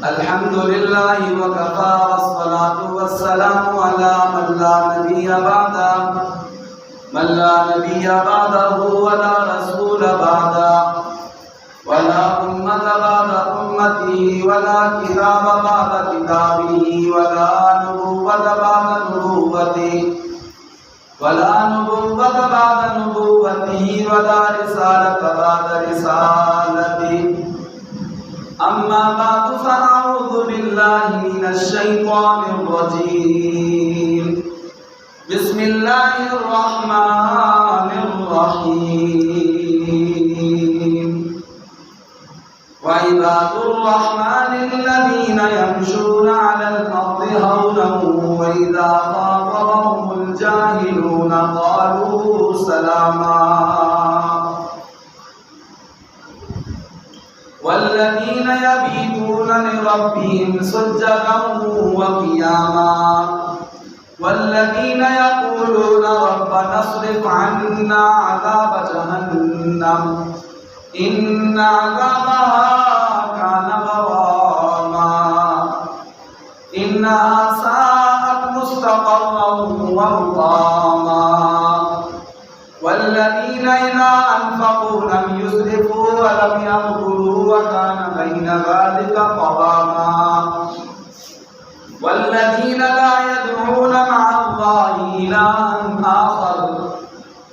الحمد لله وكفى والصلاة والسلام على من لا نبي بعده ولا رسول بعده ولا أمة بعد أمته ولا كتاب بعد كتابه ولا نبوة بعد نبوته ولا رسالة بعد رسالته أما بعد فأعوذ بالله من الشيطان الرجيم بسم الله الرحمن الرحيم وعباد الرحمن الذين يمشون على الأرض هونا وإذا خاطبهم الجاهلون قالوا سلاما والذين يبيتون لربهم سجدا وقياما والذين يقولون ربنا اصرف عنا عذاب جهنم إن عذابها كان غراما إنها ساءت مستقرا ومقاما والذين إذا أنفقوا لم يسرفوا ولم يقتروا وكان بين ذلك قواما والذين لا يدعون مع الله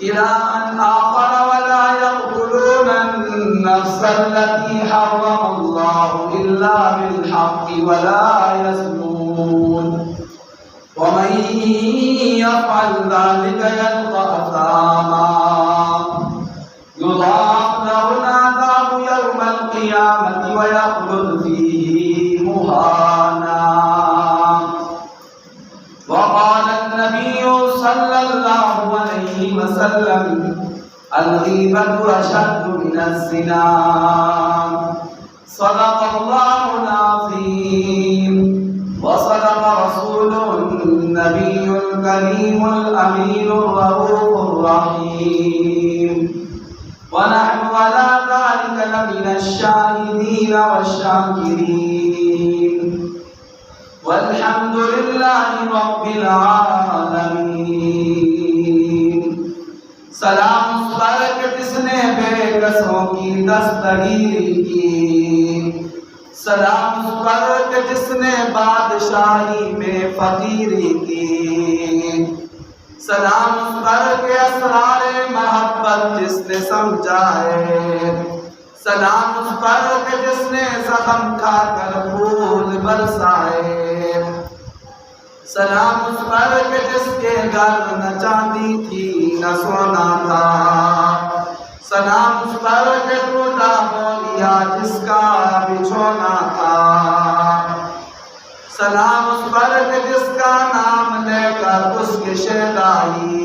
إلها آخر ولا يقتلون النفس التي حرم الله إلا بالحق ولا يزنون ومن يفعل ذلك يلقى أثاما يضاعف له العذاب يوم القيامة ويخلد فيه مهانا وقال النبي صلى الله عليه وسلم الغيبة أشد من الزنا صدق الله العظيم وصدق رسوله النبي الكريم الأمين الرؤوف الرحيم ونحن على ذلك لمن الشاهدين والشاكرين والحمد لله رب العالمين سلام اس پر کہ جس نے بے کسوں کی دستگیری کی سلام اس پر کہ جس نے بادشاہی میں فقیری کی سلام اس پر کہ اسرار محبت جس نے سمجھا ہے سلام اس پر کہ جس نے زخم کھا کر پھول برسائے سلام اس پر کہ جس کے گھر نہ چاندی تھی نہ سونا تھا سلام اس پر کہ ٹوٹا بولیا جس کا بچھونا تھا سلام اس پر کہ جس کا نام لے کر اس کی شیدائی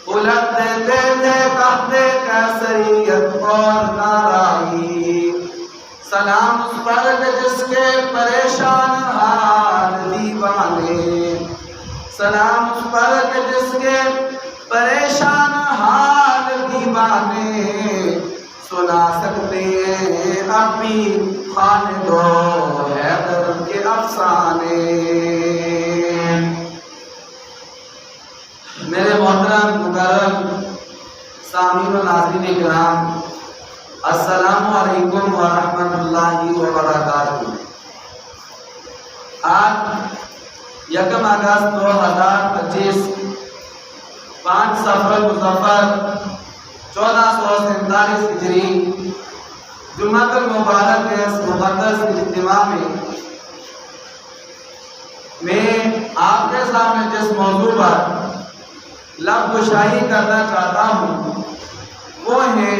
الٹ دیتے تھے کہتے کیسریت اور نارائی سلام اس پر کہ جس کے پریشان حال دیوانے سلام اس پر کہ جس کے پریشان حال دیوانے سنا سکتے ہیں ابھی خالد و حیدر کے افسانے میرے محترم مکرم سامعین و ناظرین کرام السلام علیکم ورحمۃ اللہ وبرکاتہ آج 1 اگست 2025 5 صفر المظفر 1447 ہجری جمعۃ المبارک کے اس مقدس اجتماع میں آپ کے سامنے جس موضوع پر لب گشائی کرنا چاہتا ہوں وہ ہے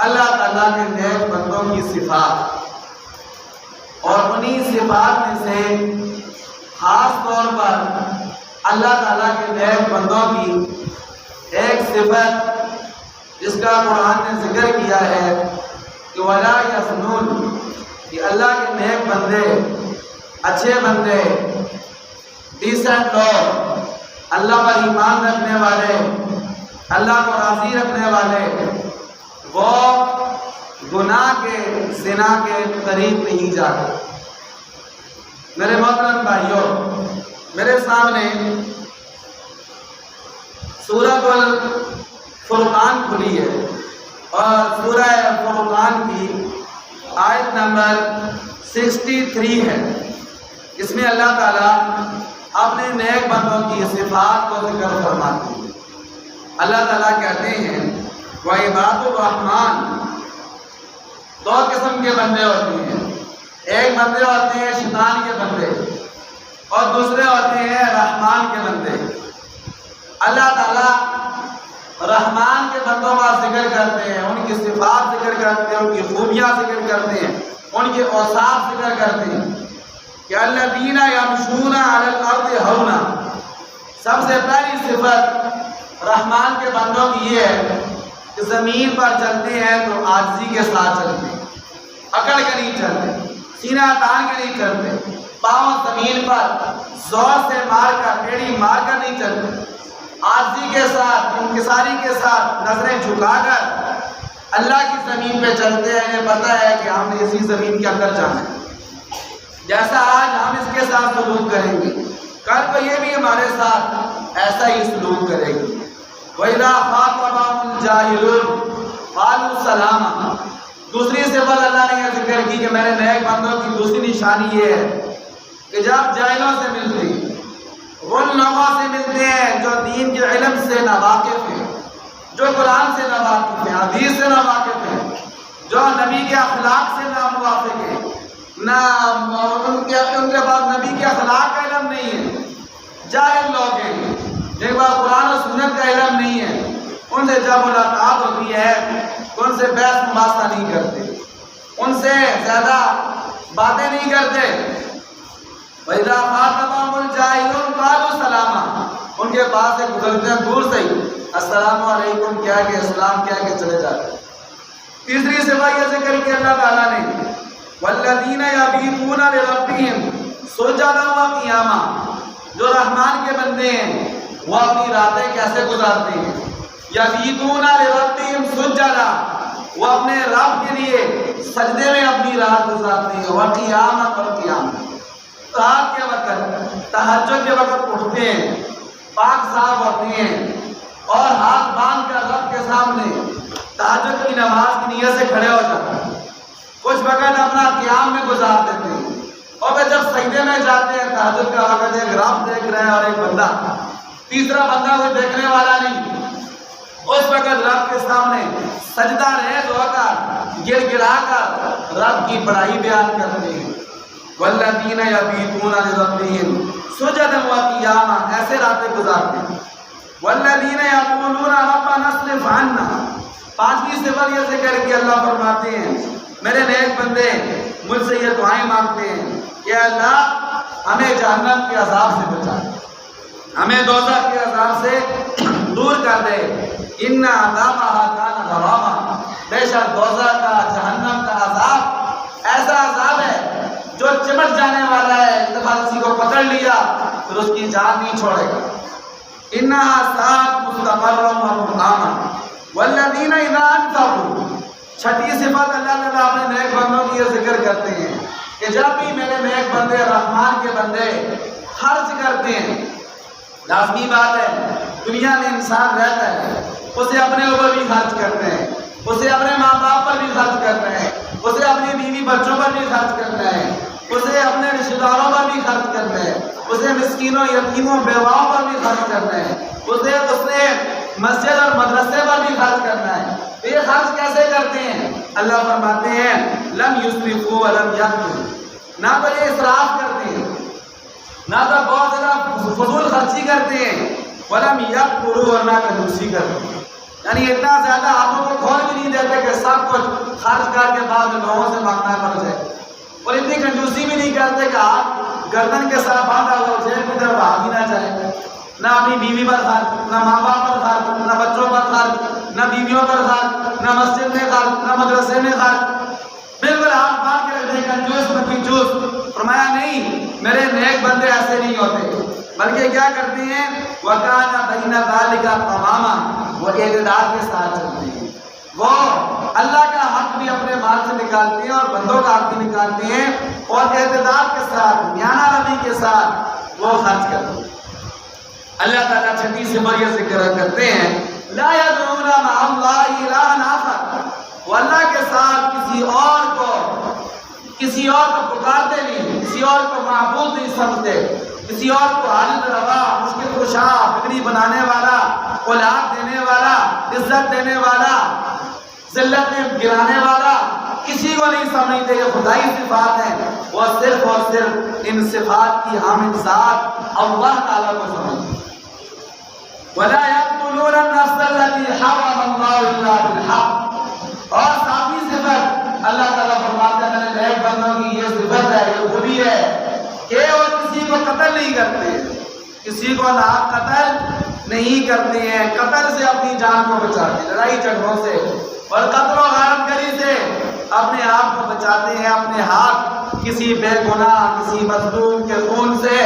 اللہ تعالیٰ کے نیک بندوں کی صفات اور انہی صفات میں سے خاص طور پر اللہ تعالیٰ کے نیک بندوں کی ایک صفت جس کا قرآن نے ذکر کیا ہے کہ وَلَا يَزْنُونَ کہ اللہ کے نیک بندے اچھے بندے ڈیسنٹ لوگ اللہ پر ایمان رکھنے والے اللہ کو راضی رکھنے والے وہ گناہ کے زنا کے قریب نہیں جاتے۔ میرے محترم بھائیوں، میرے سامنے سورۃ الفرقان کھلی ہے اور سورہ فرقان کی آیت نمبر 63 ہے۔ اس میں اللہ تعالیٰ اپنے نیک بندوں کی صفات کو ذکر فرماتے ہیں۔ اللہ تعالیٰ کہتے ہیں وَعِبَادُ الرَّحْمَنِ، دو قسم کے بندے ہوتے ہیں، ایک بندے ہوتے ہیں شیطان کے بندے اور دوسرے ہوتے ہیں رحمان کے بندے۔ اللہ تعالیٰ رحمان کے بندوں کا ذکر کرتے ہیں، ان کی صفات ذکر کرتے ہیں، ان کی خوبیاں ذکر کرتے ہیں، ان کے اوصاف ذکر کرتے ہیں کہ الذین یمشون علی الارض ہونا۔ سب سے پہلی صفت رحمان کے بندوں کی یہ ہے کہ زمین پر چلتے ہیں تو عاجزی کے ساتھ چلتے ہیں، اکڑ کے نہیں چلتے، سینہ تان کے نہیں چلتے، پاؤں زمین پر زور سے مار کر ٹیڑھی مار کر نہیں چلتے، عاجزی کے ساتھ انکساری کے ساتھ نظریں جھکا کر اللہ کی زمین پہ چلتے ہیں۔ انہیں پتہ ہے کہ ہم نے اسی زمین کے اندر جانا ہے، جیسا آج ہم اس کے ساتھ سلوک کریں گے کل کو یہ بھی ہمارے ساتھ ایسا ہی سلوک کرے گی۔ وَإِذَا خَاطَبَهُمُ الْجَاهِلُونَ قَالُوا سَلَامًا۔ دوسری صفت اللہ نے یہ ذکر کی کہ میرے نیک بندوں کی دوسری نشانی یہ ہے کہ جب جاہلوں سے ملتے ہیں، ان لوگوں سے ملتے ہیں جو دین کے علم سے ناواقف ہیں، جو قرآن سے ناواقف ہیں، حدیث سے ناواقف ہیں، جو نبی کے اخلاق سے ناموافق ہیں، ان کے پاس نبی کے اخلاق کا علم نہیں ہے، جاہل لوگ ہیں، جن کے پاس قرآن و سنت کا علم نہیں ہے، ان سے جب ملاقات ہوتی ہے تو ان سے بحث مباحثہ نہیں کرتے، ان سے زیادہ باتیں نہیں کرتے۔ وَإِذَا خَاطَبَهُمُ الْجَاهِلُونَ قَالُوا سَلَامًا۔ ان کے پاس سے گزرتے ہیں دور سے ہی السلام علیکم کیا کہ اسلام کیا کہ چلے جاتے۔ تیسری صفت یہ ذکر کی اللہ تعالیٰ نے وَالَّذِينَ يَبِيتُونَ لِرَبِّهِمْ سُجَّدًا وَقِيَامًا۔ جو رحمان کے بندے ہیں وہ اپنی راتیں کیسے گزارتے ہیں؟ یبیتون لربہم سجدا، وہ اپنے رب کے لیے سجدے میں اپنی رات گزارتے ہیں، وقیاما، اور قیام، رات کے وقت تہجد کے وقت اٹھتے ہیں، پاک صاف ہوتے ہیں اور ہاتھ باندھ کر رب کے سامنے تہجد کی نماز کی نیت سے کھڑے ہو جاتے ہیں، کچھ وقت اپنا قیام میں گزار دیتے ہیں، اور پھر جب سجدے میں جاتے ہیں تہجد کا وقت ایک رب دیکھ رہے ہیں اور ایک بندہ، تیسرا بندہ کوئی دیکھنے والا نہیں، اس وقت رب کے سامنے سجدہ ریز ہو کر گر گڑا کر رب کی بڑائی بیان کرتے ہیں۔ والذین یبیتون لربہم سجدا وقیاما، ایسے راتیں گزارتے ہیں۔ والذین یقولون ربنا اصرف عنا، پانچویں صفت یہ ذکر کی اللہ فرماتے ہیں میرے نیک بندے مجھ سے یہ دعائیں مانگتے ہیں کہ اللہ ہمیں جہنم کے عذاب سے بچا، ہمیں دوزخ کے عذاب سے دور کر دے، ان عذابھا کان غراما، بے شک دوزخ کا جہنم کا عذاب ایسا عذاب ہے جو چمٹ جانے والا ہے، ایک دفعہ کسی کو پکڑ لیا پھر اس کی جان نہیں چھوڑے گا۔ انھا ساءت مستقرا ومقاما والذین اذا انفقوا، چھٹی صفت اللہ تعالیٰ اپنے نیک بندوں کی یہ ذکر کرتے ہیں کہ جب بھی میرے نیک بندے رحمان کے بندے خرچ کرتے ہیں، لازمی بات ہے دنیا میں انسان رہتا ہے، اسے اپنے اوپر بھی خرچ کرتے ہیں، اسے اپنے ماں باپ پر بھی خرچ کرنا ہے، اسے اپنے بیوی بچوں پر بھی خرچ کرنا ہے، اسے اپنے رشتہ داروں پر بھی خرچ کرنا ہے، اسے مسکینوں یتیموں بیواؤں پر بھی خرچ کرنا ہے، اسے مسجد اور مدرسے پر بھی خرچ کرنا ہے۔ تو یہ خرچ کیسے کرتے ہیں؟ اللہ فرماتے ہیں لم یسرفوا ولم یقتروا، نہ تو یہ اسراف کرتے ہیں، نہ تو بہت زیادہ فضول خرچی کرتے ہیں، ولم یقتروا، اور نہ کنجوسی کرتے ہیں، یعنی اتنا زیادہ ہاتھوں کو کھول بھی نہیں دیتے کہ سب کچھ خرچ کر کے بعد لوگوں سے مانگنا پڑ جائے، اور اتنی کنجوسی بھی نہیں کرتے کہ آپ گردن کے ساتھ باندھا ہوا جیب کی طرف ہاتھ ہی نہ جائے، نہ اپنی بیوی پر خرچ، نہ ماں باپ پر خرچ، نہ بچوں پر خرچ، نہ بیویوں پر خرچ، نہ مسجد میں خرچ، نہ مدرسے میں خرچ، بالکل ہاتھ باندھ کے رکھتے کنجوس میں کنجوس۔ فرمایا نہیں، میرے نیک بندے ایسے نہیں ہوتے، بلکہ کیا کرتے ہیں وَكَانَ بَيْنَ ذَلِكَ قَوَامًا، وہ اعتدال کے ساتھ چلتے ہیں، وہ اللہ کا حق بھی بھی اپنے مال سے نکالتے ہیں اور بندوں کا حق بھی نکالتے ہیں اور اعتدال کے ساتھ میانہ روی کے ساتھ وہ خرچ کرتے ہیں۔ اللہ تعالیٰ چھٹی صفت یہ ذکر کرتے ہیں لا یدعون مع اللہ الہا آخر، وہ اللہ کے ساتھ کسی اور کو پکارتے نہیں، کسی اور کو معبود نہیں سمجھتے، کسی اور کو حاجت روا، مشکل کشا، بگڑی بنانے والا، اولاد دینے والا، عزت دینے والا، ذلت میں گرانے والا کسی کو نہیں سمجھتے۔ یہ خدائی صفات ہیں، وہ صرف اور صرف ان صفات کی حامل ذات اللہ تعالیٰ کو سمجھتے۔ وَلَا يَقْتُلُونَ النَّفْسَ الَّتِي حَرَّمَ اللَّهُ إِلَّا بِالْحَقِّ، اور ساتویں صفت اللہ تعالیٰ فرماتے ہیں میرے نیک بندوں کی یہ صفت ہے، یہ خوبی ہے کہ وہ کسی کو قتل نہیں کرتے، کسی کو ناحق قتل نہیں کرتے ہیں، قتل سے اپنی جان کو بچاتے ہیں، لڑائی جھگڑوں سے اور قتل و غارت گری سے اپنے آپ کو بچاتے ہیں، اپنے ہاتھ کسی بے گناہ کسی مظلوم کے خون سے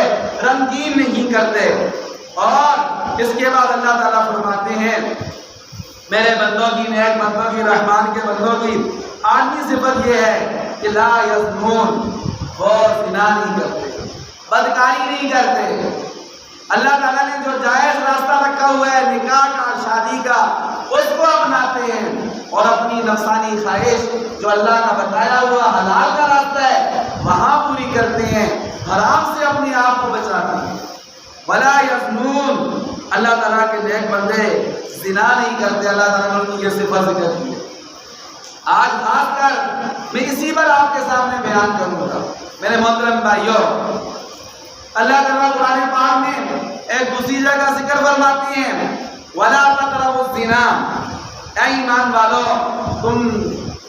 رنگین نہیں کرتے۔ اور اس کے بعد اللہ تعالیٰ فرماتے ہیں میرے بندوں کی، نیک بندوں کی، رحمان کے بندوں کی آٹھویں صفت یہ ہے کہ لا یزنون، وہ زنا نہیں کرتے، بدکاری نہیں کرتے۔ اللہ تعالیٰ نے جو جائز راستہ رکھا ہوا ہے نکاح کا، شادی کا، اس کو اپناتے ہیں اور اپنی نفسانی خواہش جو اللہ کا بتایا ہوا حلال کا راستہ ہے وہاں پوری کرتے ہیں، حرام سے اپنے آپ کو بچاتے ہیں۔ ولا یزنون، اللہ تعالیٰ کے نیک بندے زنا نہیں کرتے، اللہ تعالیٰ نے یہ صفت ذکر کی ہے۔ آج خاص کر میں اسی پر آپ کے سامنے بیان کروں گا میرے محترم بھائیوں۔ اللہ تعالیٰ قرآن پاک میں ایک دوسری جگہ ذکر فرماتے ہیں وَلَا تَقْرَبُوا الزِّنَا، اے ایمان والو تم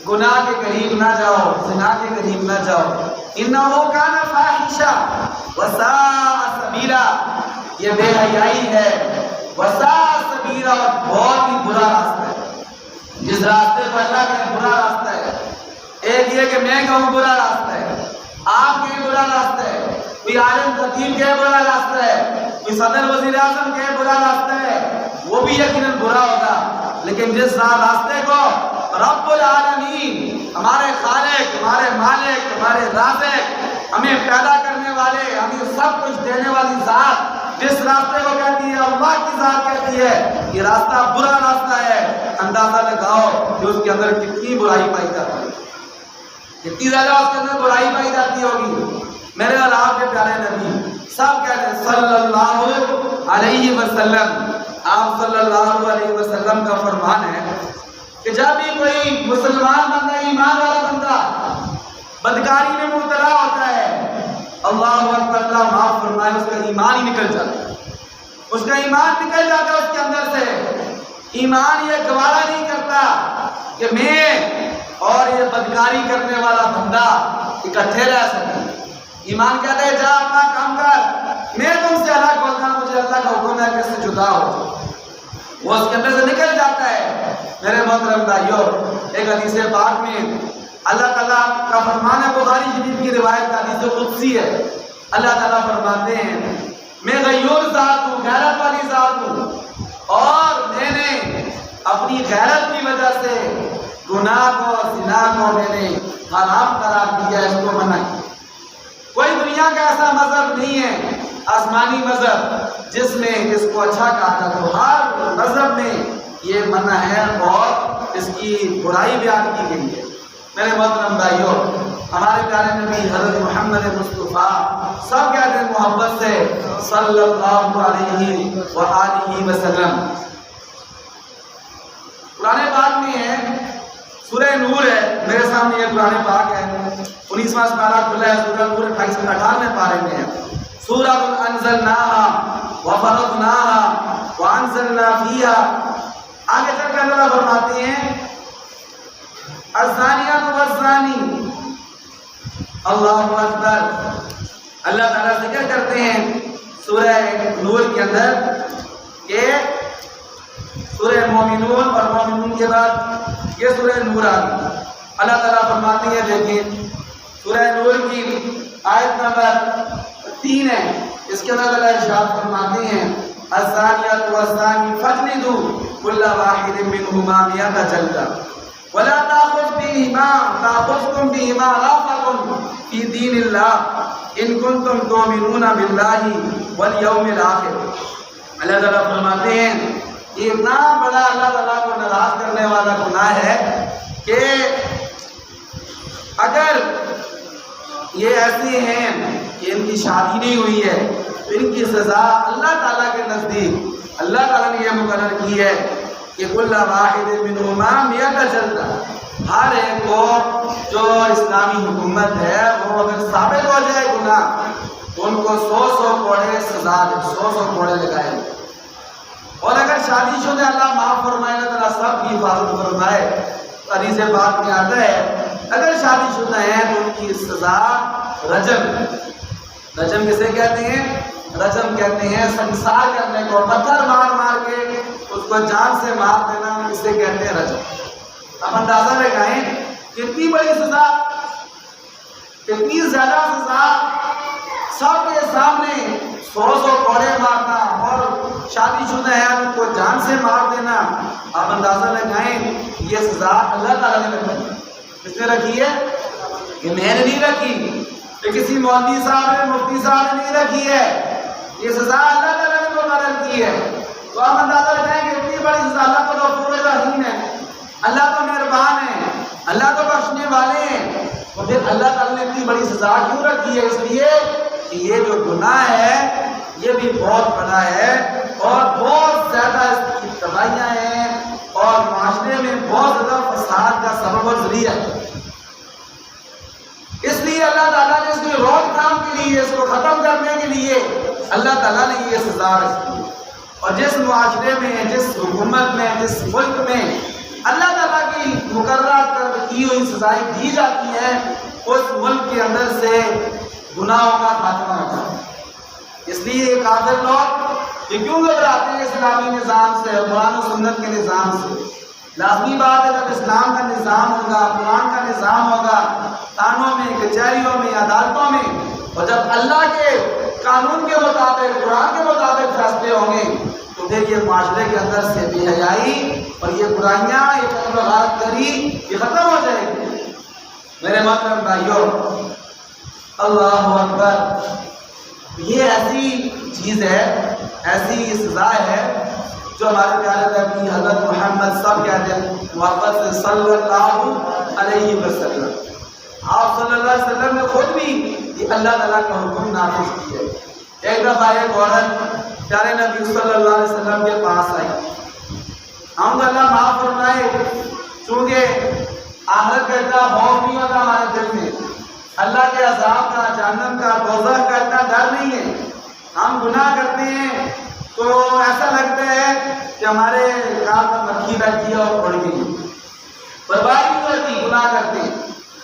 گناہ کے قریب نہ جاؤ، زنا کے قریب نہ جاؤ، إِنَّهُ كَانَ فَاحِشًا وَسَاءَ سَبِيلًا، یہ بے حیائی ہے، وَسَاءَ سَبِيلًا، اور بہت ہی برا راستہ ہے۔ جس راستے کو اللہ کا برا راستہ ہے، ایک یہ کہ میں کہوں برا راستہ ہے، آپ کے برا راستہ ہے، کوئی عالم خطیب کے برا راستہ ہے، کوئی صدر وزیر اعظم کے برا راستہ ہے، وہ بھی یقیناً برا ہوگا، لیکن جس راستے کو رب العالمین، ہمارے خالق، ہمارے مالک، ہمارے رازق، ہمیں پیدا کرنے والے، ہمیں سب کچھ دینے والی ذات جس راستے کو کہتی ہے، اللہ کی ذات کہتی ہے یہ راستہ برا راستہ ہے، اندازہ لگاؤ کہ اس کے اندر کتنی برائی پائی جاتی ہے، کتنی زیادہ اس کے اندر برائی پائی جاتی ہوگی۔ میرے اور آپ کے پیارے نبی سب کہتے ہیں صلی اللہ علیہ وسلم، آپ صلی اللہ علیہ وسلم کا فرمان ہے کہ جب بھی کوئی مسلمان بندہ، ایمان والا بندہ بدکاری میں مبتلا ہوتا ہے، اللہ اکبر، اللہ معاف فرمائے، اس کا ایمان ہی نکل جاتا ہے، اس کا ایمان نکل جاتا ہے اس کے اندر سے۔ ایمان یہ گوارا نہیں کرتا کہ میں اور یہ بدکاری کرنے والا بندہ اکٹھے رہ سکیں۔ ایمان کہتا ہے جا اپنا کام کر، میں تم سے الگ ہوتا ہوں، مجھے اللہ کا حکم ہے کہ اس سے جدا ہو، وہ اس کے اندر سے نکل جاتا ہے۔ میرے محترم بھائیوں، ایک حدیث پاک میں اللہ تعالیٰ کا فرمان ہے، بخاری شریف کی روایت کا حدیث قدسی ہے، اللہ تعالیٰ فرماتے ہیں میں غیور ذات ہوں، غیرت والی ذات ہوں، اور میں نے اپنی غیرت کی وجہ سے گناہ کو، زنا کو میں نے حرام قرار دیا، اس کو منع کیا۔ کوئی دنیا کا ایسا مذہب نہیں ہے آسمانی مذہب جس میں اس کو اچھا کہا جاتا ہو، ہر مذہب میں یہ منع ہے اور اس کی برائی بیان کی گئی ہے۔ میرے محترم بھائیوں، ہمارے پیارے نبی حضرت محمد مصطفیٰ سب کہتے ہیں محبت سے صلی اللہ علیہ وآلہ وسلم۔ قرآن پاک میں ہے، سورہ نور ہے، میرے سامنے یہ قرآن پاک ہے، 19واں سپارہ کھلا ہے، سورہ نور 28 سے 58 پارے میں ہے۔ سورۃ انزلناها وفرضناها وانزلنا فیہا، آگے چل کر اللہ فرماتے ہیں الزانیۃ والزانی، اللہ اکبر، اللہ تعالیٰ ذکر کرتے ہیں سورہ نور کے اندر کہ سورہ مومنون اور مومنون کے بعد یہ سورہ نور آ گئی۔ اللہ تعالیٰ فرماتے ہیں، دیکھیں سورہ نور کی آیت نمبر 3 ہے، اس کے اندر اللہ ارشاد فرماتے ہیں الزانیۃ والزانی فاجلدوا کل واحد منہما 100 جلدہ ولا تأخذ فیہما تاخذکم فیہما رافۃ فی دین اللہ ان کنتم تؤمنون باللہ والیوم الآخر۔ اللہ تعالیٰ فرماتے ہیں یہ اتنا بڑا اللہ تعالیٰ کو ناراض کرنے والا گناہ ہے کہ اگر یہ ایسے ہیں کہ ان کی شادی نہیں ہوئی ہے تو ان کی سزا اللہ تعالیٰ کے نزدیک اللہ تعالیٰ نے یہ مقرر کی ہے کہ کل واحد منہما مئۃ جلدہ، ہر ایک کو جو اسلامی حکومت ہے وہ اگر ثابت ہو جائے گناہ تو ان کو 100 کوڑے سزا دے، 100 کوڑے لگائے۔ اور اگر شادی شدہ اللہ معاف فرمائے، اللہ تعالیٰ سب کی حفاظت فرمائے، حدیث پاک میں آتا ہے اگر شادی شدہ ہیں تو ان کی سزا رجم۔ رجم کسے کہتے ہیں؟ رجم کہتے ہیں سنسار کرنے کو، پتھر مار مار کے اس کو جان سے مار دینا، اسے کہتے ہیں رجم۔ اب اندازہ لگائیں کتنی بڑی سزا، کتنی زیادہ سزا، سب کے سامنے 100 کوڑے مارنا اور شادی شدہ ہے ان کو جان سے مار دینا۔ آپ اندازہ لگائیں یہ سزا اللہ تعالیٰ نے رکھی، کس نے رکھی ہے؟ یہ میں نے نہیں رکھی، یہ کسی مولوی صاحب نے، مفتی صاحب نے نہیں رکھی ہے، یہ سزا اللہ تعالیٰ نے مقرر کی ہے۔ تو آپ اندازہ لگائیں کہ اتنی بڑی سزا، اللہ تو غفور رحیم ہے، اللہ تو مہربان ہے، اللہ تو بخشنے والے ہیں، تو پھر اللہ تعالیٰ نے اتنی بڑی سزا کیوں رکھی ہے؟ اس لیے کہ یہ جو گناہ ہے یہ بھی بہت بڑا ہے اور بہت زیادہ اس کی تباہیاں ہیں اور معاشرے میں بہت زیادہ فساد کا سبب اور ذریعہ ہے۔ اس لیے اللہ تعالیٰ نے اس کی روک تھام کے لیے، اس کو ختم کرنے کے لیے اللہ تعالیٰ نے یہ سزا رکھی۔ اور جس معاشرے میں، جس حکومت میں، جس ملک میں اللہ تعالیٰ کی مقررہ کی ہوئی سزائیں دی جاتی ہیں اس ملک کے اندر سے گناہوں کا خاتمہ ہوتا ہے۔ اس لیے یہ کافر لوگ یہ کیوں گھبراتے ہیں اسلامی نظام سے، قرآن و سنت کے نظام سے؟ لازمی بات ہے جب اسلام کا نظام ہوگا، قرآن کا نظام ہوگا، تھانوں میں، کچہریوں میں، عدالتوں میں، اور جب اللہ کے قانون کے مطابق، قرآن کے مطابق فیصلے ہوں گے تو پھر یہ معاشرے کے اندر سے بے حیائی اور یہ برائیاں، یہ قتل و غارت گری یہ ختم ہو جائے گی۔ میرے محترم بھائیوں، اللہ اکبر، یہ ایسی چیز ہے، ایسی سزا ہے جو ہمارے پیارے نبی حضرت محمد صاحب کہتے ہیں محبت سے صلی اللہ علیہ وسلم، آپ صلی اللہ علیہ وسلم نے خود بھی یہ اللہ تعالیٰ کا حکم نافذ کیا ہے۔ ایک دفعہ ایک عورت پیارے نبی صلی اللہ علیہ وسلم کے پاس آئی، ہم تو اللہ معاف فرمائے، چونکہ آخرت کا اتنا خوف نہیں ہوتا ہمارے دل میں، اللہ کے عذاب کا، جہنم کا، دوزخ کا اتنا ڈر نہیں ہے۔ ہم گناہ کرتے ہیں تو ایسا لگتا ہے کہ ہمارے گال پر مکھی بیٹھی ہے اور اڑ گئی، برباد نہیں ہوتی، گناہ کرتے ہیں۔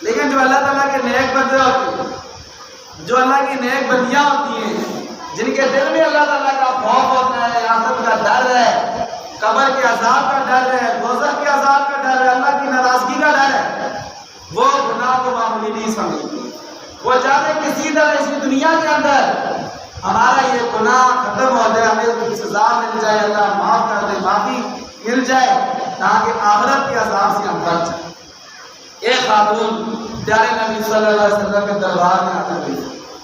لیکن جو اللہ تعالیٰ کے نیک بندے ہوتے ہیں، جو اللہ کی نیک بندیاں ہوتی ہیں، جن کے دل میں اللہ تعالیٰ کا خوف ہوتا ہے، آخرت کا ڈر ہے، قبر کے عذاب کا ڈر ہے، دوزخ کے عذاب کا ڈر ہے، اللہ کی ناراضگی کا ڈر ہے، وہ گناہ کو معمولی نہیں سمجھتے۔ وہ چاہتے کسی طرح اسی دنیا کے اندر ہمارا یہ گناہ ختم ہو جائے، ہمیں سزا مل جائے، اللہ معاف کر دے، معافی مل جائے، تاکہ آخرت کے عذاب سے ہم بچ جائیں۔ ایک خاتون پیارے نبی صلی اللہ علیہ وسلم کے دربار میں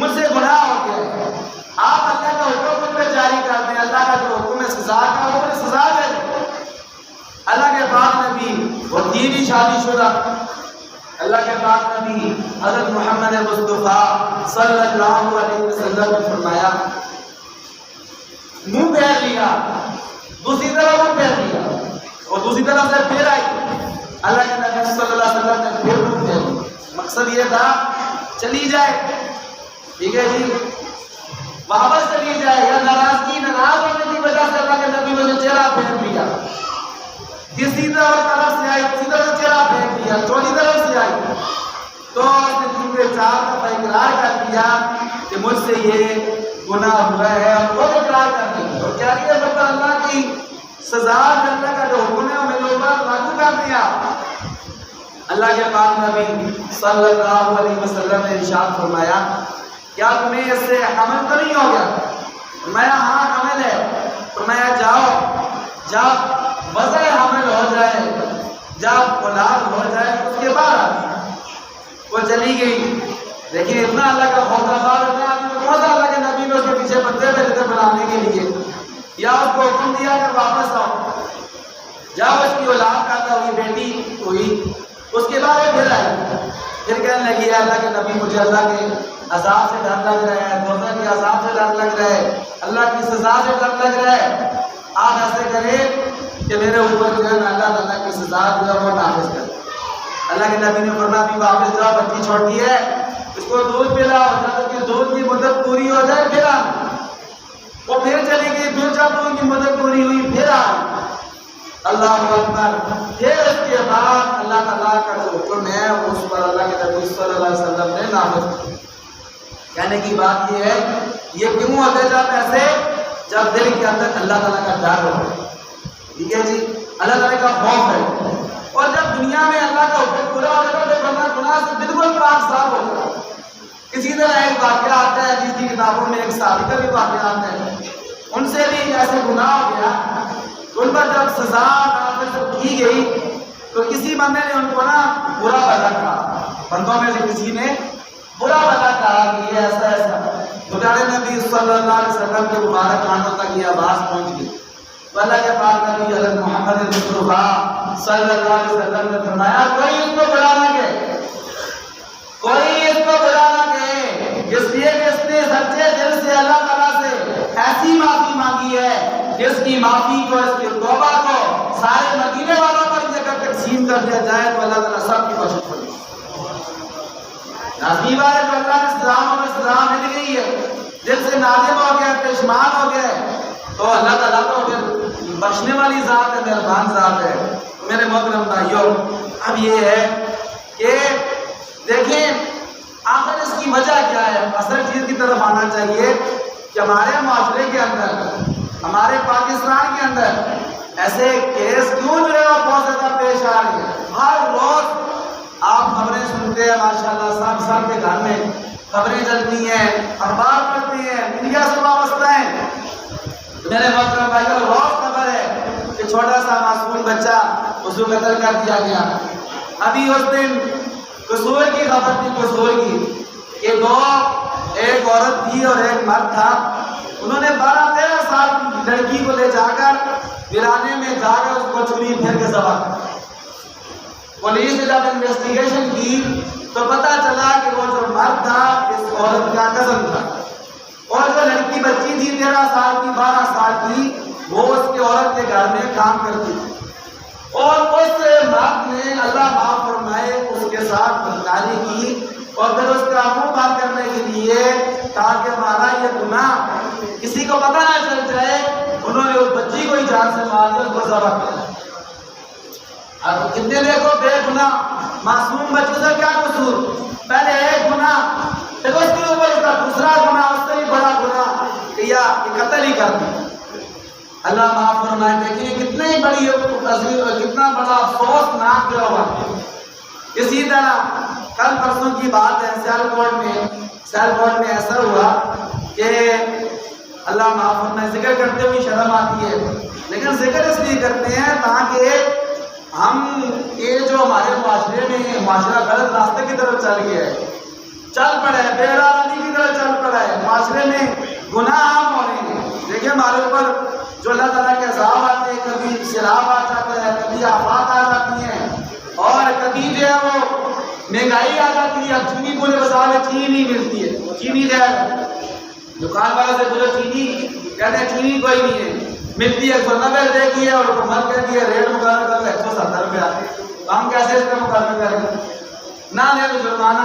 مجھ سے گناہ ہو گیا ہے، آپ اللہ کا حکم مجھ پہ جاری کر دیں، اللہ کا جو حکم ہے سزا کا وہ مجھے سزا دے دیں۔ اللہ کے پاک نبی وہ تھی بھی شادی شدہ، اللہ کے پاک نبی حضرت محمد مصطفیٰ صلی اللہ علیہ وسلم نے فرمایا منہ پھیر لیا، دوسری طرف منہ پھیر لیا، اور دوسری طرف سے پھر آئی، اللہ کے نبی صلی اللہ علیہ وسلم نے پھر منہ پھیر لیا۔ مقصد یہ تھا چلی جائے، ٹھیک ہے جی، واپس چلی جائے، یا ناراضگی، ناراض ہونے کی وجہ سے اللہ کے نبی نے چہرہ پھیر لیا، تیسری طرف سے آئی، اسی طرف چہرہ پھیر لیا، چوتھی طرف سے آئی تو اس نے کیونکہ 4 دفعہ اقرار کر دیا کہ مجھ سے یہ گناہ ہوا ہے، اور وہ اقرار کر دی اور کیا کیا بتا اللہ کی سزا، اللہ کا جو حکم ہے وہ میرے اوپر لاگو کر دیا۔ اللہ کے پاک نبی صلی اللہ علیہ وسلم نے ارشاد فرمایا کیا تمہیں اس سے حمل تو نہیں ہو گیا؟ فرمایا ہاں حمل ہے۔ فرمایا جاؤ، جب وضع حمل ہو جائے جب اولاد ہو جائے اس کے بعد آتی ہے۔ وہ چلی گئی، لیکن اتنا اللہ کا خوف تھا، کون سا اللہ کے نبی نے اس کے پیچھے بندے بھیجے تھے بلانے کے لیے، یا اس کو حکم دیا کہ واپس آؤ۔ جب اس کی اولاد پیدا ہوئی، بیٹی ہوئی، اس کے بعد پھر آئی، پھر کہنے لگی ہے اللہ کے نبی مجھے اللہ کے عذاب سے ڈر لگ رہا ہے، دوزخ کے عذاب سے ڈر لگ رہا ہے، اللہ کی سزا سے ڈر لگ رہا ہے، آپ ایسے کریں کہ میرے اوپر جو ہے نا اللہ تعالیٰ کی سزا جو ہے وہ نافذ کر۔ اللہ کے نبی نے فرمایا بھی واپس جاؤ، بچی چھوٹی ہے، اس کو دودھ پلاؤ، جب اس کی دودھ کی مدت پوری ہو جائے پھر آنا۔ وہ پھر چلی گئی، پھر جب دودھ کی مدت پوری ہوئی پھر آنا۔ اللہ اکبر۔ پھر اس کے بعد اللہ تعالیٰ کا جو حکم ہے اس پر اللہ کے نبی صلی اللہ علیہ وسلم نے نافذ کیا۔ کہنے کی بات یہ ہے، یہ کیوں ہوتے جب ایسے؟ جب دل کے اندر اللہ تعالیٰ کا ڈر ہو، ٹھیک ہے جی، اللہ تعالیٰ کا خوف ہے، اور جب دنیا میں اللہ کا حکم پورا ہو جاتا ہے تو بندہ گناہ سے بالکل پاک صاف ہو جاتا ہے۔ اسی طرح ایک واقعہ آتا ہے جس کی کتابوں میں ایک صحابی کا بھی واقعہ آتا ہے، ان سے بھی ایسے گناہ ہو گیا، ان پر جب سزا نافذ کی گئی تو کسی بندے نے ان کو نا برا بھلا کہا، بندوں میں سے کسی نے برا بھلا کہا کہ یہ ایسا ایسا، تو پیارے نبی صلی اللہ علیہ وسلم کے مبارک کانوں تک یہ آواز پہنچ گئی، تو اللہ کے پاک نبی حضرت محمد مصطفیٰ صلی اللہ علیہ وسلم نے فرمایا کوئی اس کو برا نہ کہے، کوئی اس کو برا نہ کہے، اس لیے کہ اس نے سچے دل سے اللہ تعالیٰ سے ایسی معافی مانگی ہے جس کی معافی کو، اس کی توبہ کو سارے مدینے والوں پر یہ اگر تقسیم کر دیا جائے تو اللہ تعالیٰ سب کی بخشش کرے۔ نصیب ہے جو اللہ نے سزا مل گئی ہے، دل سے نادم ہو گیا، پشیمان ہو گیا، تو اللہ تعالیٰ تو پھر بخشنے والی ذات ہے، مہربان ذات ہے۔ میرے محترم بھائیوں، اب یہ ہے کہ دیکھیں آخر اس کی وجہ کیا ہے؟ اصل چیز کی طرف آنا چاہیے کہ ہمارے معاشرے کے اندر، ہمارے پاکستان کے اندر ایسے کیس کیوں جو ہے وہ بہت زیادہ پیش آ رہے ہیں؟ ہر روز آپ خبریں سنتے ہیں، ماشاءاللہ سب کے گھر میں خبریں چلتی ہیں، اخبار پڑھتے ہیں، میڈیا سے وابستہ ہیں۔ میرے محترم بھائیوں، روز خبر ہے کہ چھوٹا سا معصوم بچہ اس کو قتل کر دیا گیا۔ ابھی اس دن قصور کی خبر تھی، قصور کی کہ دو، ایک عورت تھی اور ایک مرد تھا، انہوں نے 12-13 سال کی لڑکی کو لے جا کر ویرانے میں جا کر اس کو چھری پھیر کے ذبح کر۔ پولیس نے جب انویسٹیگیشن کی تو پتا چلا کہ وہ جو مرد تھا اس عورت کا کزن تھا، اور جو لڑکی بچی تھی 13 سال کی، 12 سال کی، وہ اس کے عورت کے گھر میں کام کرتی تھی، اور اس مرد نے اللہ معاف فرمائے اس کے ساتھ بدکاری کی، اور پھر اس کا منہ بند کرنے کے لیے تاکہ ہمارا یہ گناہ کسی کو پتہ نہ چل جائے، انہوں نے اس بچی کو ہی جان سے مار دیا، اس کو ذبح کر دیا۔ اب کتنے دیکھو بے گناہ معصوم بچے سے کیا قصور؟ پہلے ایک گناہ، پھر اس کے اوپر اس کا دوسرا گناہ، اس سے بھی بڑا گناہ کہ یہ قتل ہی کر دیا۔ اللہ معاف فرمائے۔ دیکھیں کتنی بڑی کتنا بڑا افسوسناک جو ہوا۔ اسی طرح کل پرسوں کی بات ہے، سیالکوٹ میں ایسا ہوا کہ اللہ معاف فرمائے، ذکر کرتے ہوئے شرم آتی ہے، لیکن ذکر اس لیے کرتے ہیں تاکہ ہم یہ جو ہمارے معاشرے میں معاشرہ غلط راستے کی طرف چل گیا ہے، چل پڑا ہے، بے ارادگی کی طرف چل پڑا ہے، معاشرے میں گناہ عام ہو رہے ہیں۔ دیکھیں ہمارے اوپر جو اللہ تعالیٰ کے عذاب آتے ہیں، کبھی سیلاب آ جاتا ہے، کبھی آفات آ جاتی ہیں، اور کبھی جو ہے وہ مہنگائی آ جاتی ہے۔ اب چینی پورے بازار میں چینی نہیں ملتی ہے، چینی جو ہے دکان والوں سے بولو چینی، کہتے ہیں چینی کوئی نہیں ہے، ملتی ہے 190 روپے کی ہے، اور حکومت کہتی ہے ریٹ مقرر کرو 170 روپے آتے ہیں، تو ہم کیسے اس کا مقرر کریں گے؟ نہ لے تو جرمانہ،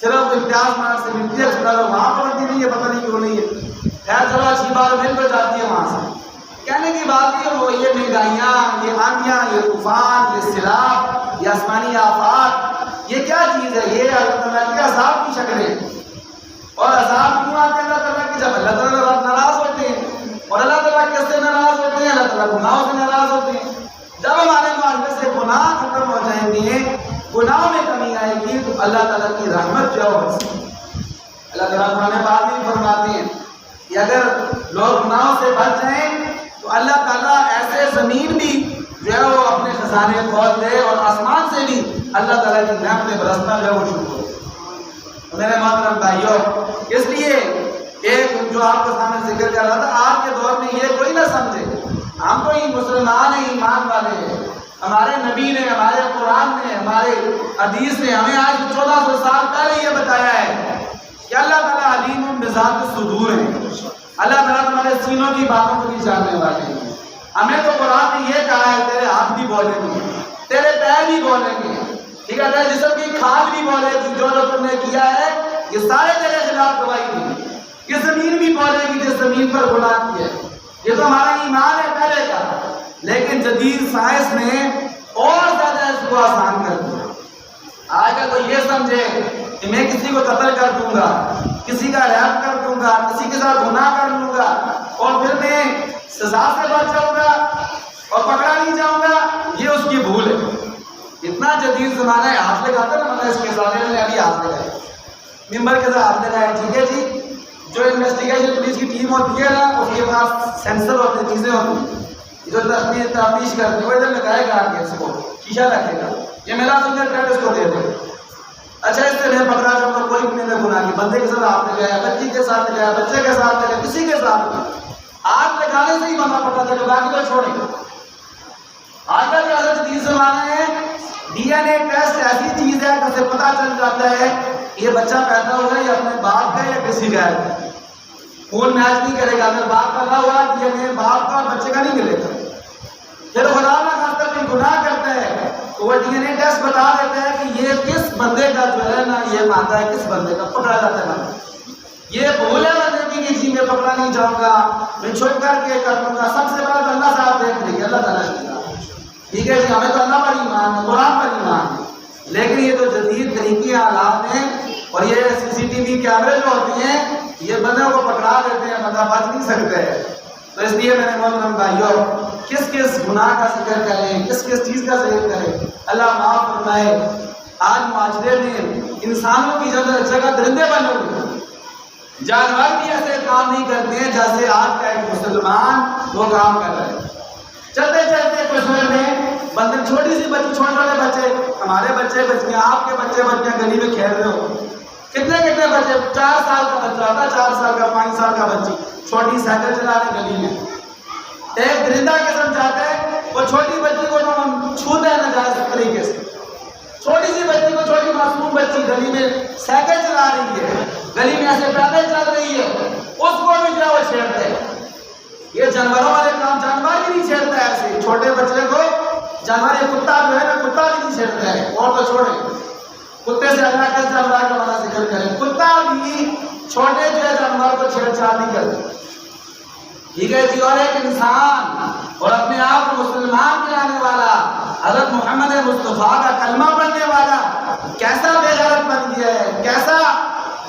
صرف امتیاز مارک سے ملتی ہے، وہاں پر ملتی نہیں ہے، پتہ نہیں کیوں نہیں ہے۔ خیر چلو اچھی بات مل تو جاتی ہے وہاں سے۔ کہنے کی بات یہ مہنگائیاں، یہ آندیاں، یہ طوفان، یہ سیلاب، یہ آسمانی آفات، یہ کیا چیز ہے؟ یہ اللہ تعالیٰ کے عذاب کی شکل ہے۔ اور عذاب کیوں آتے ہیں اللہ تعالیٰ کی؟ جب اللہ تعالیٰ ناراض ہوتے ہیں، اور اللہ تعالیٰ کس سے ناراض ہوتے ہیں؟ اللہ تعالیٰ گناہوں سے ناراض ہوتے ہیں۔ جب ہمارے معاشرے سے گناہ ختم ہو جائیں گے، گناہوں میں کمی آئے گی، تو اللہ تعالیٰ کی رحمت جو ہے اللہ تعالیٰ قرآن پاک میں فرماتے ہیں کہ اگر لوگ گناہوں سے بچ جائیں تو اللہ تعالیٰ ایسے زمین بھی جو ہے وہ اپنے خزانے کھول دے اور آسمان سے بھی اللہ تعالیٰ کی نعمتیں برسنا جو ہے وہ شروع ہو۔ میرے محترم بھائیوں، اس لیے ایک جو آپ کے سامنے ذکر کر رہا تھا، آج کے دور میں یہ کوئی نہ سمجھے ہم تو مسلمان ہیں، ایمان والے ہیں، ہمارے نبی نے، ہمارے قرآن نے، ہمارے حدیث نے ہمیں آج 1400 سال پہلے یہ بتایا ہے کہ اللہ تعالیٰ علیم بذات الصدور ہے، اللہ تعالیٰ تمہارے سینوں کی باتوں کو بھی جاننے والے ہیں۔ ہمیں تو قرآن نے یہ کہا ہے تیرے ہاتھ بھی بولیں گے، تیرے پیر بھی بولیں گے، ٹھیک ہے، تیرے جسم کی کھال بھی بولے گی، جو تم نے کیا ہے یہ سارے تیرے خلاف گواہی دیں گے، یہ زمین بھی بولے گی جس زمین پر گناہ کیا ہے۔ یہ تو ہمارا ایمان ہے پہلے کا، لیکن جدید سائنس نے اور زیادہ اس کو آسان کر دیا۔ آج کل تو یہ سمجھے کہ میں کسی کو قتل کر دوں گا، کسی کا ریپ کر دوں گا، کسی کے ساتھ گناہ کر لوں گا اور پھر میں سزا سے بچ جاؤں گا اور پکڑا نہیں جاؤں گا، یہ اس کی بھول ہے۔ اتنا جدید زمانہ ہے، ہاتھ لگاتا نا، مطلب اس کے ساتھ میں ابھی ہاتھ لگائے، ممبر کے ساتھ ہاتھ لگائے، ٹھیک ہے جی۔ جو انویسٹیگیشن پولیس کی ٹیم ہوتی ہے نا، اس کے پاس سینسر ہوتے ہیں، چیزیں ہوتی ہیں جو تفتیش کرتے ہیں، وہ ادھر لگائے گا آگے، اس کو شیشہ رکھے گا، یہ میرا فنگر پرنٹ اس کو دے دے۔ اچھا، اس سے میں پکڑا جاؤں گا، کوئی بھی میں نے گناہ کی، بندے کے ساتھ ہاتھ لگایا، بچی کے ساتھ لگایا، بچے کے ساتھ لگایا، کسی کے ساتھ ہاتھ لگانے سے ہی بندہ پکڑا جائے گا، باقی تو چھوڑے گا۔ آج کل جو جدید زمانہ ہے، ڈی این اے ٹیسٹ ایسی چیز ہے جس سے پتہ چل جاتا ہے یہ بچہ پیدا ہوا ہے یا اپنے باپ کا یا کسی غیر کا۔ خون میچ نہیں کرے گا، اگر باپ پیدا ہوا ڈی این اے باپ کا اور بچے کا نہیں ملے گا۔ پھر خدا نہ خاصہ کوئی گناہ کرتا ہے تو وہ ڈی این اے ٹیسٹ بتا دیتا ہے کہ یہ کس بندے کا جو ہے نا یہ مانتا ہے، کس بندے کا پکڑا جاتا ہے۔ یہ بھول ہے بندے کی کہ جی میں پکڑا نہیں جاؤں گا، میں چھپ کر کے کر دوں گا۔ سب سے بڑا تو اللہ صاحب دیکھ لیں گے، اللہ تعالیٰ ٹھیک ہے جی، ہمیں تو اللہ پر ایمان ہے، قرآن پر ایمان ہے، لیکن یہ تو جدید طریقے حالات ہیں اور یہ سی سی ٹی وی کیمرے جو ہوتی ہیں یہ بندوں کو پکڑا دیتے ہیں، بندہ بچ نہیں سکتے ہیں۔ تو اس لیے میرے محترم بھائیوں، کس کس گناہ کا ذکر کریں، کس کس چیز کا ذکر کریں، اللہ معاف فرمائے۔ آج معاشرے میں انسانوں کی جگہ درندے بنے ہوئے ہیں، جانور بھی ایسے کام نہیں کرتے ہیں جیسے آج کا ایک مسلمان وہ کام کر رہے ہیں۔ چلتے چلتے کشمیر میں بندے، چھوٹی سی بچی، چھوٹے چھوٹے بچے، ہمارے بچے بچیاں، آپ کے بچے بچیاں گلی میں کھیل رہے ہو، کتنے بچے، 4 سال کا بچہ ہوتا ہے، 4 سال کا، 5 سال کا بچی چھوٹی سائیکل چلا رہے گلی میں، ایک درندہ قسم چاہتا ہے وہ چھوٹی بچی کو چھوتا ہے ناجائز طریقے سے، چھوٹی سی بچی کو، چھوٹی معصوم بچی گلی میں سائیکل چلا رہی ہے، گلی میں ایسے پیدل چل رہی ہے، اس کو بھی جو ہے وہ چھیڑتے ہیں۔ یہ جانوروں والے کام جانور بھی نہیں چھیڑتا ہے، ایسے چھوٹے بچے کو جانور، یہ کتا جو ہے نا، کتا بھی نہیں چھیڑتا ہے، اور تو چھوڑے کتے سے اللہ کس جانور کا بڑا ذکر کرے، کتا بھی چھوٹے جو ہے جانور کو چھیڑ چھاڑ نہیں کرتا، ٹھیک ہے جی۔ اور ایک انسان اور اپنے آپ کو مسلمان کہلانے والا، حضرت محمد مصطفیٰ کا کلمہ پڑھنے والا کیسا بے غیرت بن گیا ہے، کیسا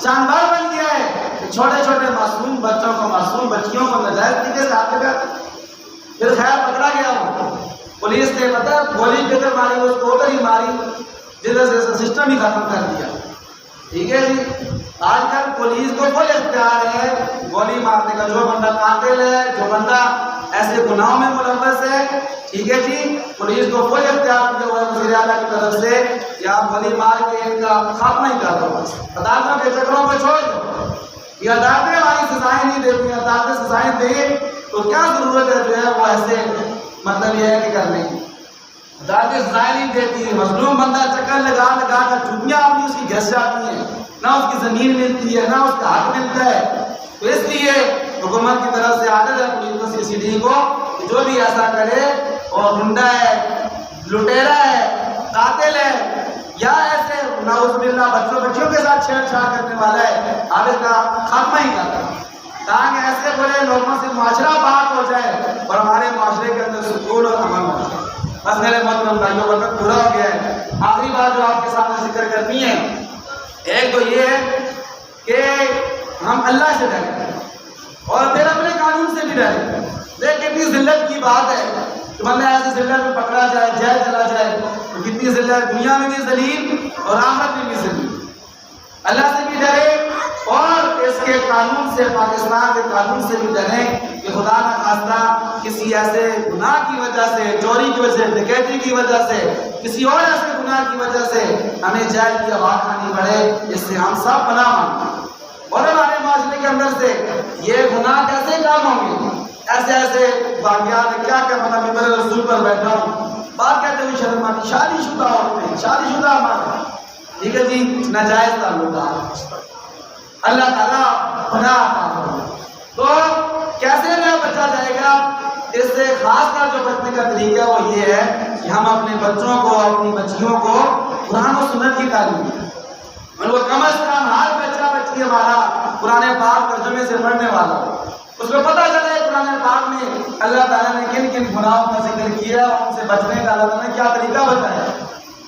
جانور بن گیا ہے، چھوٹے چھوٹے معصوم بچوں کو، معصوم بچیوں کو ناجائز طریقے سے ہاتھ لگا، پھر خیر پکڑا گیا وہ، پولیس نے پتہ گولی کدھر ماری، اس کو ادھر ہی ماری، جدھر سے سسٹم ہی ختم کر دیا، ٹھیک ہے جی۔ آج کل پولیس کو فل اختیار ہے گولی مارنے کا، جو بندہ قاتل ہے، جو بندہ ایسے گناہوں میں ملوث ہے، ٹھیک ہے جی، پولیس کو فل اختیار دیا ہوا ہے وزیر اعلیٰ کی طرف سے کہ آپ گولی مار کے ان کا خاتمہ ہی کر دو، عدالتوں کے چکروں کو چھوڑ دو۔ یہ عدالتیں ہماری سزائیں نہیں دیتی، عدالتیں سزائیں دیں تو کیا ضرورت ہے جو ہے وہ ایسے مطلب یہ ہے کہ کرنے کی، عدالتیں سزائیں نہیں دیتی، مظلوم بندہ چکر لگا لگا کر چوٹیاں اپنی اس کی گھس جاتی ہیں، نہ اس کی زمین ملتی ہے، نہ اس کا حق ملتا ہے۔ تو اس لیے حکومت کی طرف سے آڈر ہے پولیس کو، سی سی ٹی کو، کہ جو بھی ایسا کرے اور گنڈا ہے، لٹیرا ہے، قاتل ہے یا ایسے نعوذ باللہ بچوں بچیوں کے ساتھ چھیڑ چھاڑ کرنے والا ہے، آپ اس کا خاتمہ ہی کریں تاکہ ایسے برے لوگوں سے معاشرہ پاک ہو جائے اور ہمارے معاشرے کے اندر سکون اور امن ہو جائے۔ بس میرے محترم بھائیوں، وقت پورا ہو گیا ہے۔ آخری بات جو آپ کے سامنے ذکر کرنی ہے، ایک تو یہ ہے کہ ہم اللہ سے ڈریں اور پھر اپنے قانون سے بھی ڈریں۔ دیکھ کتنی ذلت کی بات ہے کہ بندہ ایسی ذلت میں پکڑا جائے، جیل چلا جائے، تو کتنی ذلت، دنیا میں بھی ذلیل اور آخرت میں بھی ذلیل۔ اللہ سے بھی ڈرے اور اس کے قانون سے سے، پاکستان کے قانون سے بھی ڈریں کہ خدا نہ خواستہ کسی ایسے گناہ کی وجہ سے، چوری کی وجہ سے، ڈکیتی کی وجہ سے، کسی اور ایسے گناہ کی وجہ سے ہمیں جیل کی ہوا کھانی پڑے، اس سے ہم سب پناہ مانگیں۔ اور ہمارے معاشرے کے اندر سے یہ گناہ کیسے کام ہوں گے؟ ایسے ایسے واقعات، کیا کیا میں ممبر رسول پر بیٹھا ہوں، بات کہتے ہوئے شرم آتی، شادی شدہ عورتیں، شادی شدہ ہمارے، ٹھیک ہے جی، ناجائز تعلقات، اللہ تعالیٰ پناہ عطا فرمائے۔ تو کیسے نیا بچہ جائے گا؟ اس سے خاص کر جو بچنے کا طریقہ وہ یہ ہے کہ ہم اپنے بچوں کو، اپنی بچیوں کو قرآن و سنت کی تعلیم دیں، ان کو کم از کم ہر بچہ بچی ہمارا قرآن پاک ترجمے سے پڑھنے والا ہو، اس کو پتہ چلے قرآن پاک میں اللہ تعالیٰ نے کن کن گناہوں کا ذکر کیا اور ان سے بچنے کا اللہ تعالیٰ نے کیا طریقہ بتایا،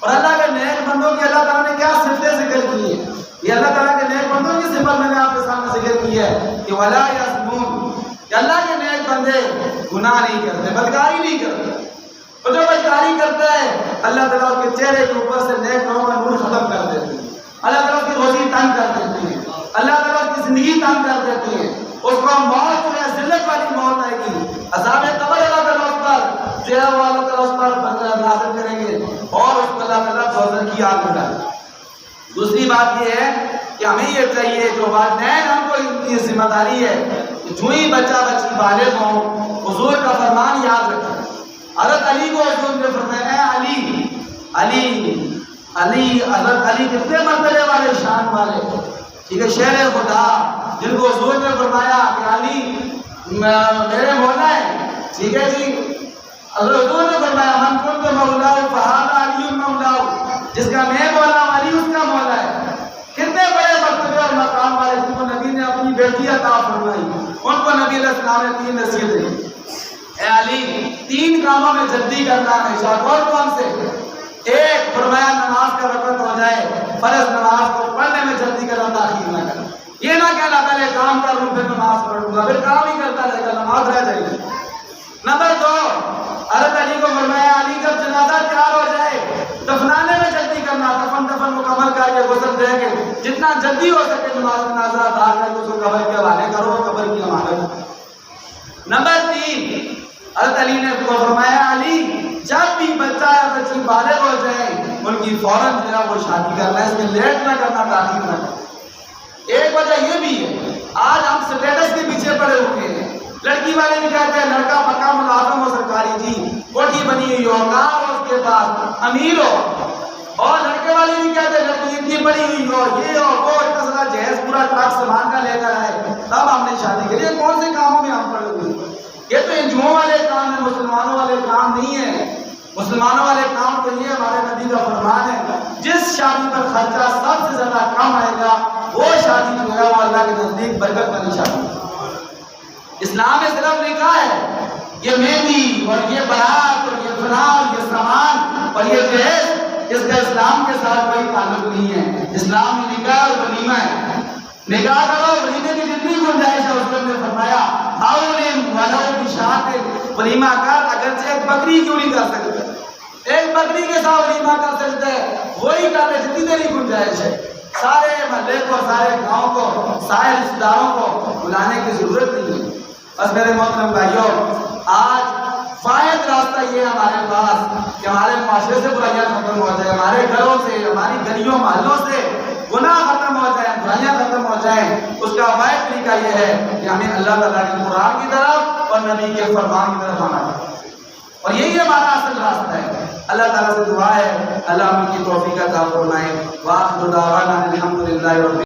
اور اللہ کے نیک بندوں کی اللہ تعالیٰ نے کیا صفتیں ذکر کی ہیں۔ یہ اللہ تعالیٰ کے نیک بندوں کی صفت میں نے آپ کے سامنے ذکر کی ہے کہ وَلَا يَزْنُونَ، کہ اللہ کے نیک بندے گناہ نہیں کرتے، بدکاری نہیں کرتے، اور جو بدکاری کرتا ہے اللہ تعالیٰ اس کے چہرے کے اوپر سے نیک لوگوں کا نور ختم کر دیتے ہیں، اللہ تعالیٰ اس کی روزی تنگ کر دیتے ہیں، اللہ تعالیٰ اس کی زندگی تنگ کر دیتے ہیں، اس کو موت جو ہے ذلت والی موت آئے گی، عذاب قبر اللہ تعالیٰ اس پر جو ہے وہ اللہ تعالیٰ اس پر نازل کریں گے اور اس کو اللہ تعالیٰ دوزخ کی آگ میں ڈالیں گے۔ دوسری بات یہ ہے کہ ہمیں یہ چاہیے، جو والدین ہم کو ان کی ذمہ داری ہے کہ جو ہی بچہ بچی بالغ ہوں حضور کا فرمان یاد رکھیں۔ حضرت علی کو حضور نے فرمایا، اے علی، علی علی حضرت علی کتنے مرتبے والے شان والے، ٹھیک ہے، شیر خدا، جن کو حضور نے فرمایا کہ علی میرے مولا ہے، ٹھیک ہے جی، حضور نے فرمایا من کنت مولا فہذا علی مولا، جس کا میں مولا ہوں علی اس کا مولا ہے۔ کتنے بڑے مرتبے اور مقام والے جن کو نبی نے اپنی بیٹی عطا فرمائی، ان کو نبی علیہ السلام نے 3 نصیحتیں دی، اے علی 3 کاموں میں جلدی کرنا ہمیشہ، کون سے؟ ایک فرمایا نماز کا وقت ہو جائے فرض نماز کو پڑھنے میں جلدی کرنا، تاخیر نہ کرنا، یہ نہ کہنا پہلے کام کر لوں پھر نماز پڑھوں گا، پھر کام ہی کرتا رہے گا، نماز رہ جائے گی۔ نمبر 2، حضرت علی کو فرمایا علی جب جنازہ تیار ہو جائے دفنانے میں جلدی کرنا، دفن مکمل کر کے غسل دے کے جتنا جلدی ہو سکے نماز جنازہ ادا کر کے اس کو قبر کے حوالے کرو، قبر کی امانت۔ نمبر 3، حضرت علی نے کو فرمایا علی جب بھی بچہ یا بچی بالغ ہو جائے ان کی فوراً جو ہے وہ شادی کرنا ہے، اس میں لیٹ نہ کرنا، تاخیر نہ کرنا۔ ایک وجہ یہ بھی ہے آج ہم سٹیٹس کے پیچھے پڑے ہوئے ہیں، لڑکی والے بھی کہتے ہیں لڑکا پکا ملازم ہو سرکاری جی، کوٹھی بنی ہوئی ہو، کار ہو اس کے پاس، امیر ہو، اور لڑکے والے بھی کہتے ہیں لڑکی اتنی بڑی ہوئی ہو، یہ ہو وہ، اتنا سارا جہیز پورا ٹرک سامان کا لے کر آئے تب ہم نے شادی کری۔ یہ کون سے کاموں میں ہم پڑے ہوئے ہیں؟ یہ تو ہندوؤں والے کام ہیں، مسلمانوں والے کام نہیں ہے۔ مسلمانوں والے کام تو یہ ہمارے نبی کا فرمان ہے جس شادی پر خرچہ سب سے زیادہ کم آئے گا وہ شادی جو ہے وہ اللہ کے نزدیک برکت والی شادی ہے۔ اسلام میں صرف نکاح ہے، یہ مہندی اور یہ بارات اور یہ فلاں اور یہ سامان اور یہ جہیز، اس کا اسلام کے ساتھ کوئی تعلق نہیں ہے۔ اسلام میں نکاح اور ولیمہ ہے، نکاح کرو، ولیمے کی جتنی گنجائش ہے اس کو نے فرمایا ولیمہ کر، اگرچہ ایک بکری کیوں نہیں کر سکتے، ایک بکری کے ساتھ ولیمہ کر سکتے ہیں، وہی کر لے جتنی تیری گنجائش ہے۔ سارے محلے کو، سارے گاؤں کو، سارے رشتہ داروں کو بلانے کی ضرورت نہیں ہے۔ بس میرے محترم بھائیوں، آج واحد راستہ یہ ہے ہمارے پاس کہ ہمارے معاشرے سے برائیاں ختم ہو جائیں، ہمارے گھروں سے، ہماری گلیوں محلوں سے گناہ ختم ہو جائیں، برائیاں ختم ہو جائیں۔ اس کا واحد طریقہ یہ ہے کہ ہمیں اللہ تعالیٰ کے قرآن کی طرف اور نبی کے فرمان کی طرف آنا ہے، اور یہی ہمارا اصل راستہ ہے۔ اللہ تعالیٰ سے دعا ہے اللہ ہم کی توفیق عطا فرمائے۔ وآخر دعوانا الحمدللہ رب